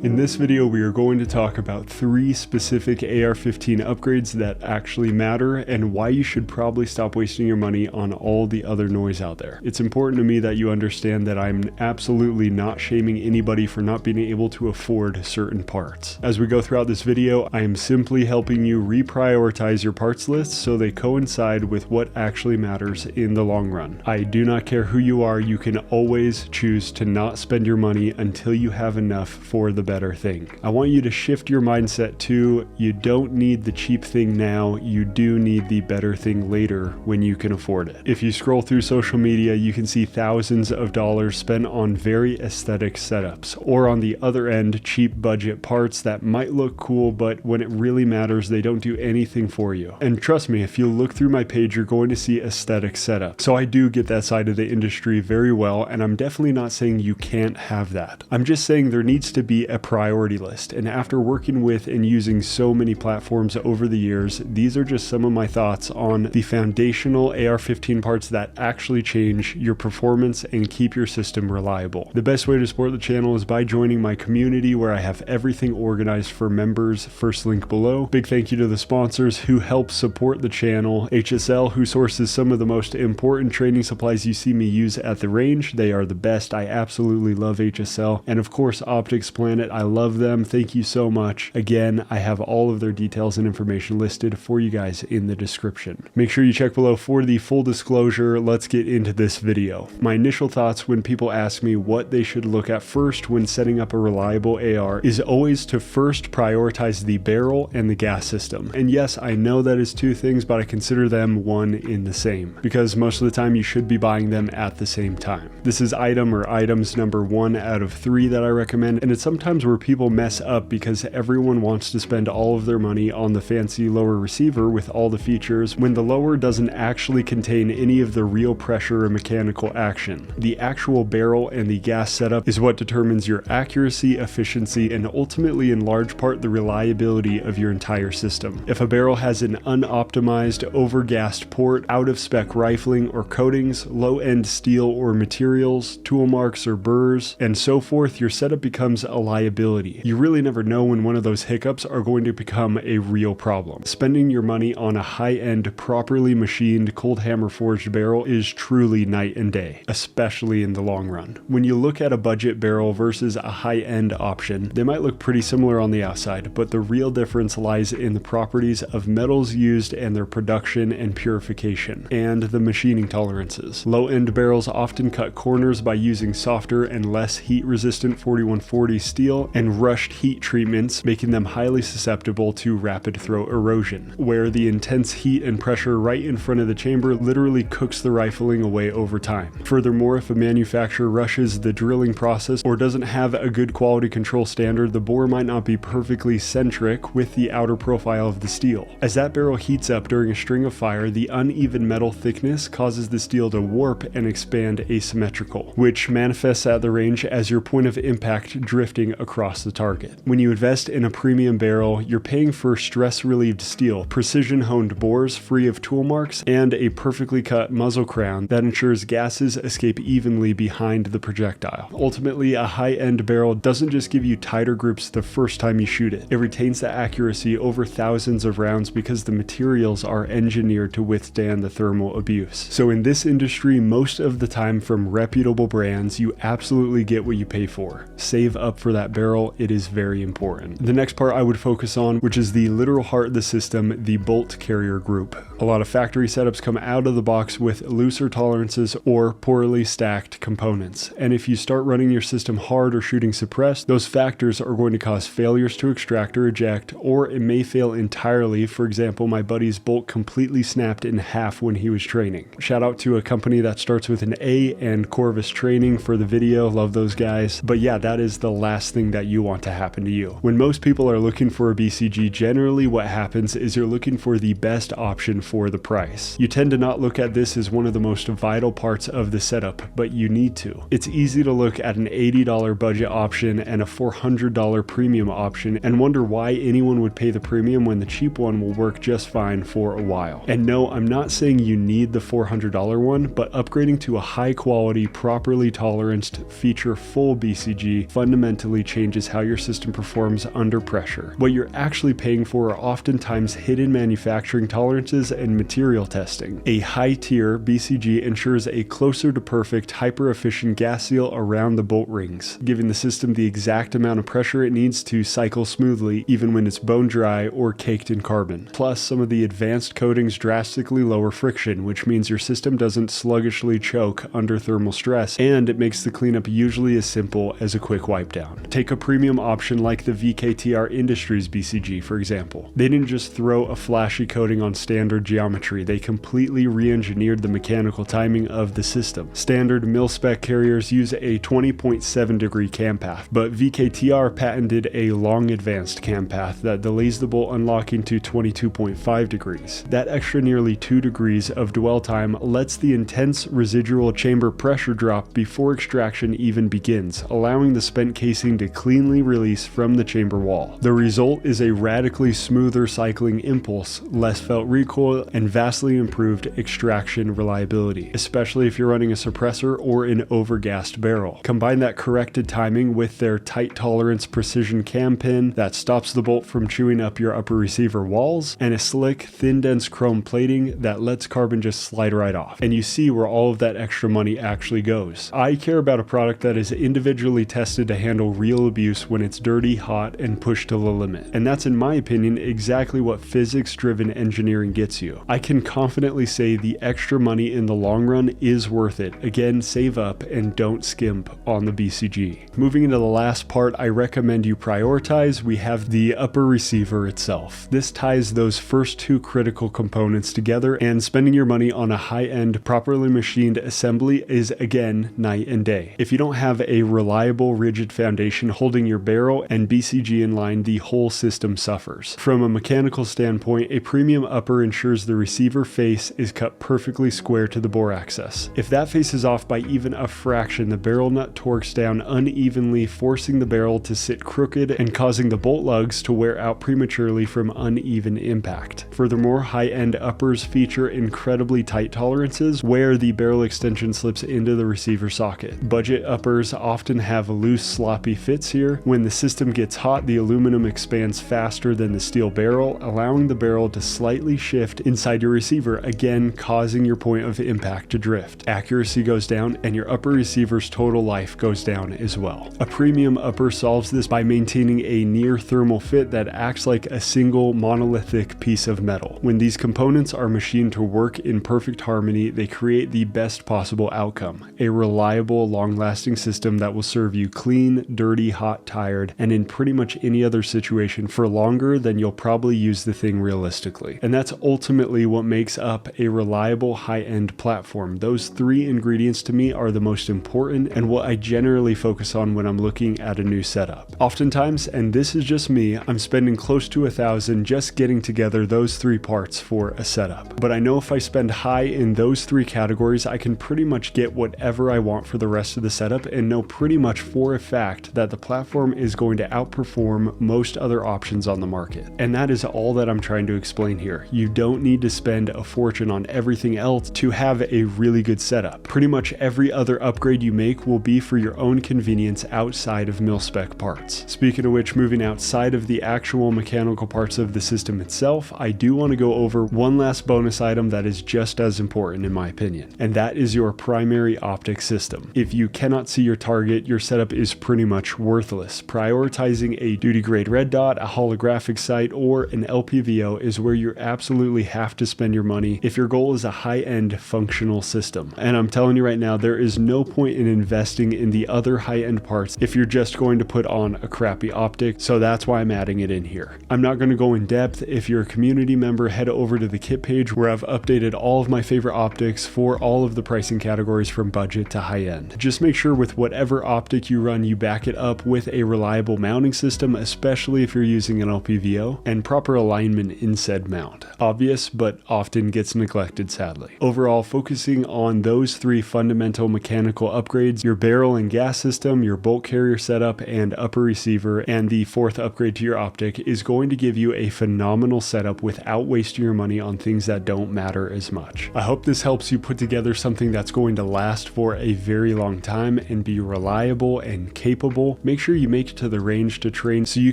In this video, we are going to talk about 3 specific AR-15 upgrades that actually matter and why you should probably stop wasting your money on all the other noise out there. It's important to me that you understand that I'm absolutely not shaming anybody for not being able to afford certain parts. As we go throughout this video, I am simply helping you reprioritize your parts list so they coincide with what actually matters in the long run. I do not care who you are, you can always choose to not spend your money until you have enough for the better thing. I want you to shift your mindset to you don't need the cheap thing now, you do need the better thing later when you can afford it. If you scroll through social media, you can see thousands of dollars spent on very aesthetic setups, or on the other end, cheap budget parts that might look cool, but when it really matters, they don't do anything for you. And trust me, if you look through my page, you're going to see aesthetic setups. So I do get that side of the industry very well, and I'm definitely not saying you can't have that. I'm just saying there needs to be a priority list, and after working with and using so many platforms over the years, these are just some of my thoughts on the foundational AR-15 parts that actually change your performance and keep your system reliable. The best way to support the channel is by joining my community where I have everything organized for members, first link below. Big thank you to the sponsors who help support the channel. HSL, who sources some of the most important training supplies you see me use at the range. They are the best. I absolutely love HSL. And of course, Optics Planet, I love them. Thank you so much. Again, I have all of their details and information listed for you guys in the description. Make sure you check below for the full disclosure. Let's get into this video. My initial thoughts when people ask me what they should look at first when setting up a reliable AR is always to first prioritize the barrel and the gas system. And yes, I know that is 2 things, but I consider them one in the same, because most of the time you should be buying them at the same time. This is item or items number 1 out of 3 that I recommend, and it's sometimes where people mess up because everyone wants to spend all of their money on the fancy lower receiver with all the features when the lower doesn't actually contain any of the real pressure or mechanical action. The actual barrel and the gas setup is what determines your accuracy, efficiency, and ultimately in large part the reliability of your entire system. If a barrel has an unoptimized, overgassed port, out of spec rifling or coatings, low-end steel or materials, tool marks or burrs, and so forth, your setup becomes a liability. You really never know when one of those hiccups are going to become a real problem. Spending your money on a high-end, properly machined, cold hammer forged barrel is truly night and day, especially in the long run. When you look at a budget barrel versus a high-end option, they might look pretty similar on the outside, but the real difference lies in the properties of metals used and their production and purification, and the machining tolerances. Low-end barrels often cut corners by using softer and less heat-resistant 4140 steel and rushed heat treatments, making them highly susceptible to rapid throw erosion, where the intense heat and pressure right in front of the chamber literally cooks the rifling away over time. Furthermore, if a manufacturer rushes the drilling process or doesn't have a good quality control standard, the bore might not be perfectly centric with the outer profile of the steel. As that barrel heats up during a string of fire, the uneven metal thickness causes the steel to warp and expand asymmetrical, which manifests at the range as your point of impact drifting across the target. When you invest in a premium barrel, you're paying for stress-relieved steel, precision-honed bores free of tool marks, and a perfectly cut muzzle crown that ensures gases escape evenly behind the projectile. Ultimately, a high-end barrel doesn't just give you tighter grips the first time you shoot it. It retains the accuracy over thousands of rounds because the materials are engineered to withstand the thermal abuse. So in this industry, most of the time from reputable brands, you absolutely get what you pay for. Save up for that barrel, it is very important. The next part I would focus on, which is the literal heart of the system, the bolt carrier group. A lot of factory setups come out of the box with looser tolerances or poorly stacked components. And if you start running your system hard or shooting suppressed, those factors are going to cause failures to extract or eject, or it may fail entirely. For example, my buddy's bolt completely snapped in half when he was training. Shout out to a company that starts with an A and Corvus Training for the video. Love those guys. But yeah, that is the last thing that you want to happen to you. When most people are looking for a BCG, generally what happens is you're looking for the best option for the price. You tend to not look at this as one of the most vital parts of the setup, but you need to. It's easy to look at an $80 budget option and a $400 premium option and wonder why anyone would pay the premium when the cheap one will work just fine for a while. And no, I'm not saying you need the $400 one, but upgrading to a high quality, properly toleranced, feature full BCG fundamentally changes how your system performs under pressure. What you're actually paying for are oftentimes hidden manufacturing tolerances and material testing. A high-tier BCG ensures a closer to perfect, hyper-efficient gas seal around the bolt rings, giving the system the exact amount of pressure it needs to cycle smoothly even when it's bone dry or caked in carbon. Plus, some of the advanced coatings drastically lower friction, which means your system doesn't sluggishly choke under thermal stress, and it makes the cleanup usually as simple as a quick wipe down. Take a premium option like the VKTR Industries BCG, for example. They didn't just throw a flashy coating on standard geometry, they completely re-engineered the mechanical timing of the system. Standard mil-spec carriers use a 20.7 degree cam path, but VKTR patented a long advanced cam path that delays the bolt unlocking to 22.5 degrees. That extra nearly 2 degrees of dwell time lets the intense residual chamber pressure drop before extraction even begins, allowing the spent casing to cleanly release from the chamber wall. The result is a radically smoother cycling impulse, less felt recoil, and vastly improved extraction reliability, especially if you're running a suppressor or an overgassed barrel. Combine that corrected timing with their tight tolerance precision cam pin that stops the bolt from chewing up your upper receiver walls, and a slick, thin, dense chrome plating that lets carbon just slide right off. And you see where all of that extra money actually goes. I care about a product that is individually tested to handle real abuse when it's dirty, hot, and pushed to the limit. And that's, in my opinion, exactly what physics-driven engineering gets you. I can confidently say the extra money in the long run is worth it. Again, save up and don't skimp on the BCG. Moving into the last part I recommend you prioritize, we have the upper receiver itself. This ties those first two critical components together, and spending your money on a high-end, properly machined assembly is, again, night and day. If you don't have a reliable, rigid foundation holding your barrel and BCG in line, the whole system suffers. From a mechanical standpoint, a premium upper ensures the receiver face is cut perfectly square to the bore axis. If that face is off by even a fraction, the barrel nut torques down unevenly, forcing the barrel to sit crooked and causing the bolt lugs to wear out prematurely from uneven impact. Furthermore, high-end uppers feature incredibly tight tolerances where the barrel extension slips into the receiver socket. Budget uppers often have loose, sloppy fits here. When the system gets hot, the aluminum expands faster than the steel barrel, allowing the barrel to slightly shift inside your receiver, again causing your point of impact to drift. Accuracy goes down, and your upper receiver's total life goes down as well. A premium upper solves this by maintaining a near thermal fit that acts like a single monolithic piece of metal. When these components are machined to work in perfect harmony, they create the best possible outcome, a reliable, long-lasting system that will serve you clean, dirty, hot, tired, and in pretty much any other situation for longer than you'll probably use the thing realistically. And that's ultimately what makes up a reliable high-end platform. Those three ingredients to me are the most important and what I generally focus on when I'm looking at a new setup. Oftentimes, and this is just me, I'm spending close to $1,000 just getting together those three parts for a setup. But I know if I spend high in those three categories, I can pretty much get whatever I want for the rest of the setup and know pretty much for a fact that the platform is going to outperform most other options on the market. And that is all that I'm trying to explain here. You don't need to spend a fortune on everything else to have a really good setup. Pretty much every other upgrade you make will be for your own convenience outside of mil-spec parts. Speaking of which, moving outside of the actual mechanical parts of the system itself, I do want to go over one last bonus item that is just as important in my opinion, and that is your primary optic system. If you cannot see your target, your setup is pretty much worthless. Prioritizing a duty-grade red dot, a holographic sight, or an LPVO is where you absolutely have to spend your money if your goal is a high-end functional system. And I'm telling you right now, there is no point in investing in the other high-end parts if you're just going to put on a crappy optic, so that's why I'm adding it in here. I'm not going to go in depth. If you're a community member, head over to the kit page where I've updated all of my favorite optics for all of the pricing categories from budget to high-end. Just make sure with whatever optic you run, you back it up with a reliable mounting system, especially if you're using an LPVO, and proper alignment in said mount. Obvious, but often gets neglected sadly. Overall, focusing on those three fundamental mechanical upgrades, your barrel and gas system, your bolt carrier setup, and upper receiver, and the fourth upgrade to your optic is going to give you a phenomenal setup without wasting your money on things that don't matter as much. I hope this helps you put together something that's going to last for a very long time and be reliable and capable goal, make sure you make it to the range to train so you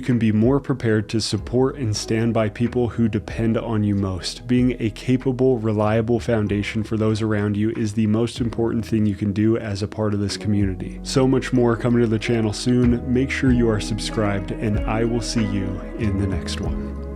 can be more prepared to support and stand by people who depend on you most. Being a capable, reliable foundation for those around you is the most important thing you can do as a part of this community. So much more coming to the channel soon. Make sure you are subscribed, and I will see you in the next one.